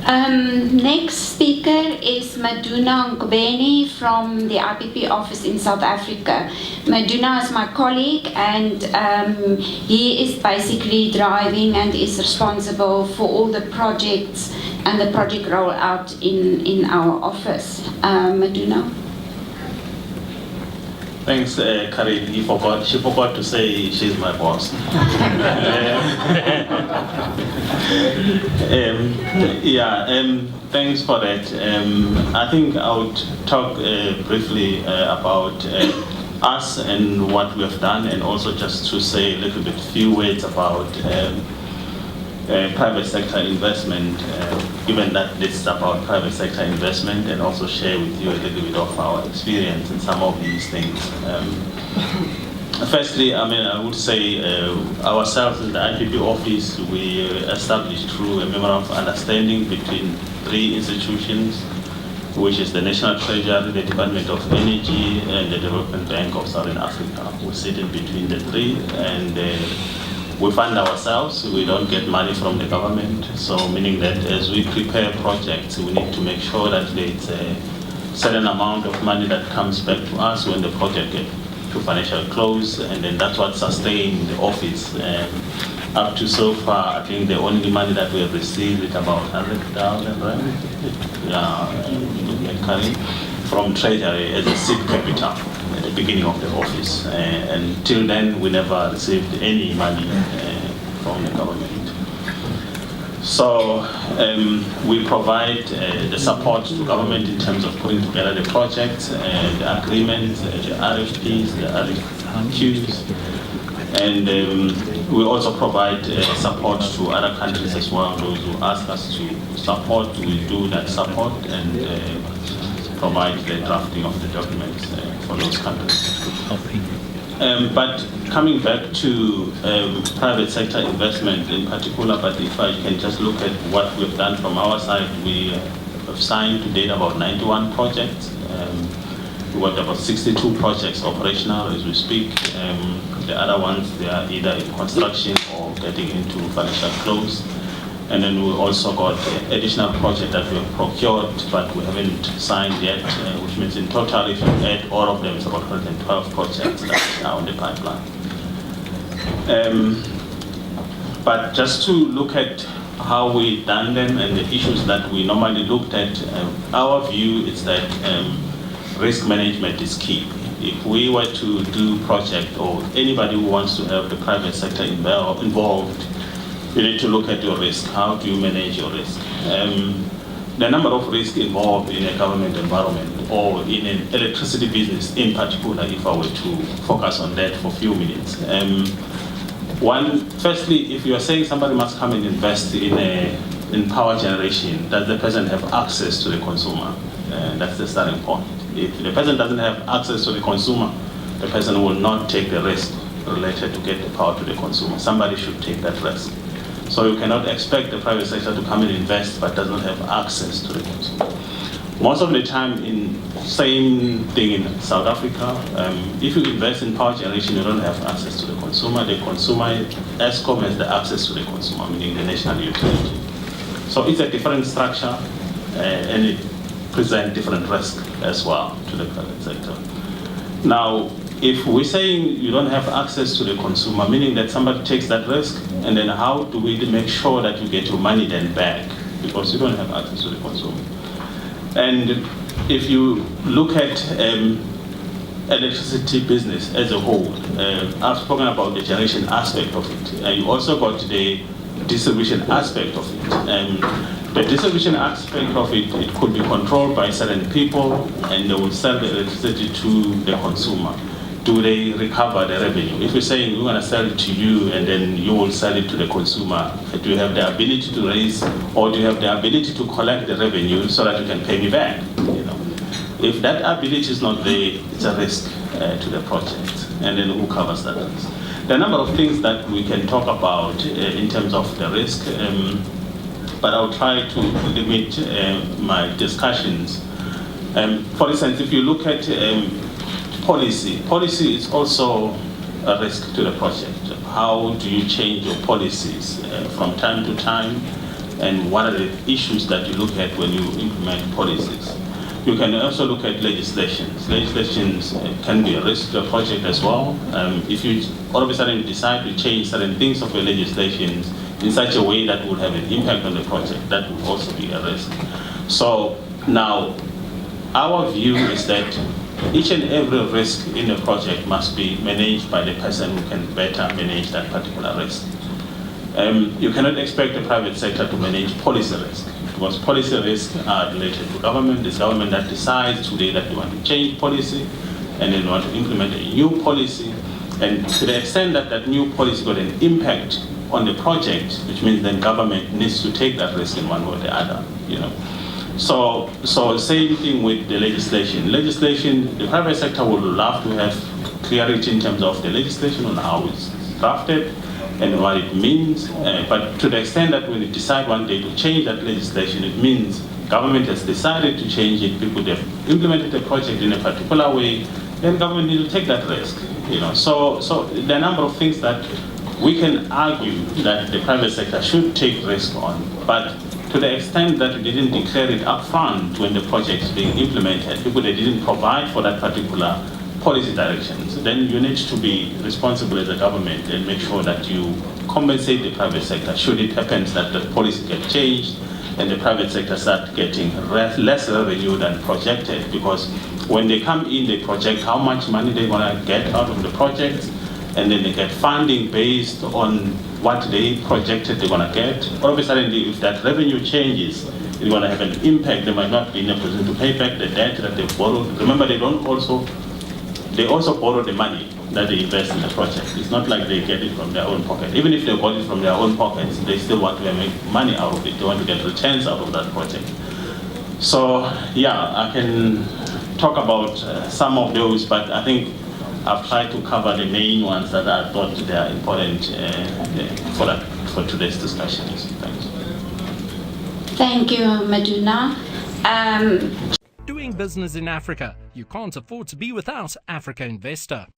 Next speaker is Maduna Ngobeni from the IPP office in South Africa. Maduna is my colleague, and he is basically driving and is responsible for all the projects and the project rollout in our office. Maduna. Thanks, Karin. She forgot to say she's my boss. Thanks for that. I think I would talk briefly about us and what we have done, and also just to say a little bit, few words about private sector investment, given that this is about private sector investment, and also share with you a little bit of our experience in some of these things. Firstly, I would say ourselves in the IPP office, we established through a memorandum of understanding between three institutions, which is the National Treasury, the Department of Energy, and the Development Bank of Southern Africa. We sit in between the three, and we fund ourselves. We don't get money from the government, so meaning that as we prepare projects, we need to make sure that there's a certain amount of money that comes back to us when the project gets to financial close, and then that's what sustains the office. Up to so far, I think the only money that we have received is about 100,000, right? From Treasury as a seed capital at the beginning of the office. And till then, we never received any money from the government. So we provide the support to government in terms of putting together the projects, the agreements, the RFPs, the RFQs, and we also provide support to other countries as well. Those who ask us to support, we do that support and provide the drafting of the documents for those countries. But coming back to private sector investment in particular, but if I can just look at what we've done from our side, we have signed to date about 91 projects. We got about 62 projects operational as we speak. The other ones, they are either in construction or getting into financial close. And then we also got additional project that we have procured, but we haven't signed yet, which means in total, if you add all of them, it's about 112 projects that are on the pipeline. But just to look at how we done them and the issues that we normally looked at, our view is that risk management is key. If we were to do project, or anybody who wants to have the private sector involved, you need to look at your risk. How do you manage your risk? The number of risks involved in a government environment or in an electricity business in particular, if I were to focus on that for a few minutes. Firstly, if you are saying somebody must come and invest in power generation, does the person have access to the consumer? That's the starting point. If the person doesn't have access to the consumer, the person will not take the risk related to get the power to the consumer. Somebody should take that risk. So you cannot expect the private sector to come and invest but does not have access to the consumer. Most of the time, in same thing in South Africa, if you invest in power generation, you don't have access to the consumer. The consumer, ESCOM has the access to the consumer, meaning the national utility. So it's a different structure, and it presents different risk as well to the private sector. Now, if we're saying you don't have access to the consumer, meaning that somebody takes that risk, and then how do we make sure that you get your money then back? Because you don't have access to the consumer. And if you look at electricity business as a whole, I've spoken about the generation aspect of it. You also got the distribution aspect of it. The distribution aspect of it, it could be controlled by certain people, and they will sell the electricity to the consumer. Do they recover the revenue? If you're saying we're going to sell it to you and then you will sell it to the consumer, do you have the ability to raise, or do you have the ability to collect the revenue so that you can pay me back? If that ability is not there, it's a risk to the project. And then who covers that risk? There are a number of things that we can talk about in terms of the risk, but I'll try to limit my discussions. For instance, if you look at policy is also a risk to the project. How do you change your policies from time to time? and what are the issues that you look at when you implement policies. You can also look at legislations. Legislations can be a risk to a project as well. If you all of a sudden decide to change certain things of your legislations in such a way that would have an impact on the project, that would also be a risk. So now, our view is that each and every risk in a project must be managed by the person who can better manage that particular risk. You cannot expect the private sector to manage policy risk, because policy risks are related to government. It's government that decides today that they want to change policy and they want to implement a new policy. And to the extent that that new policy got an impact on the project, which means then government needs to take that risk in one way or the other, you know. So same thing with the legislation. Legislation, the private sector would love to have clarity in terms of the legislation on how it's drafted and what it means. But to the extent that when you decide one day to change that legislation, it means government has decided to change it, people have implemented a project in a particular way, then government needs to take that risk. You know, so there are a number of things that we can argue that the private sector should take risk on, but to the extent that we didn't declare it upfront when the project is being implemented, people that didn't provide for that particular policy directions, then you need to be responsible as a government and make sure that you compensate the private sector should it happen that the policy gets changed and the private sector start getting less revenue than projected, because when they come in, they project how much money they want to get out of the project, and then they get funding based on what they projected they're going to get. All of a sudden, if that revenue changes, it's going to have an impact. They might not be in a position to pay back the debt that they borrowed. Remember, they also borrow the money that they invest in the project. It's not like they get it from their own pocket. Even if they got it from their own pockets, they still want to make money out of it. They want to get returns out of that project. So yeah, I can talk about some of those, but I think I've tried to cover the main ones that I thought they are important for today's discussions. Thanks. Thank you, Maduna. Doing business in Africa. You can't afford to be without Africa Investor.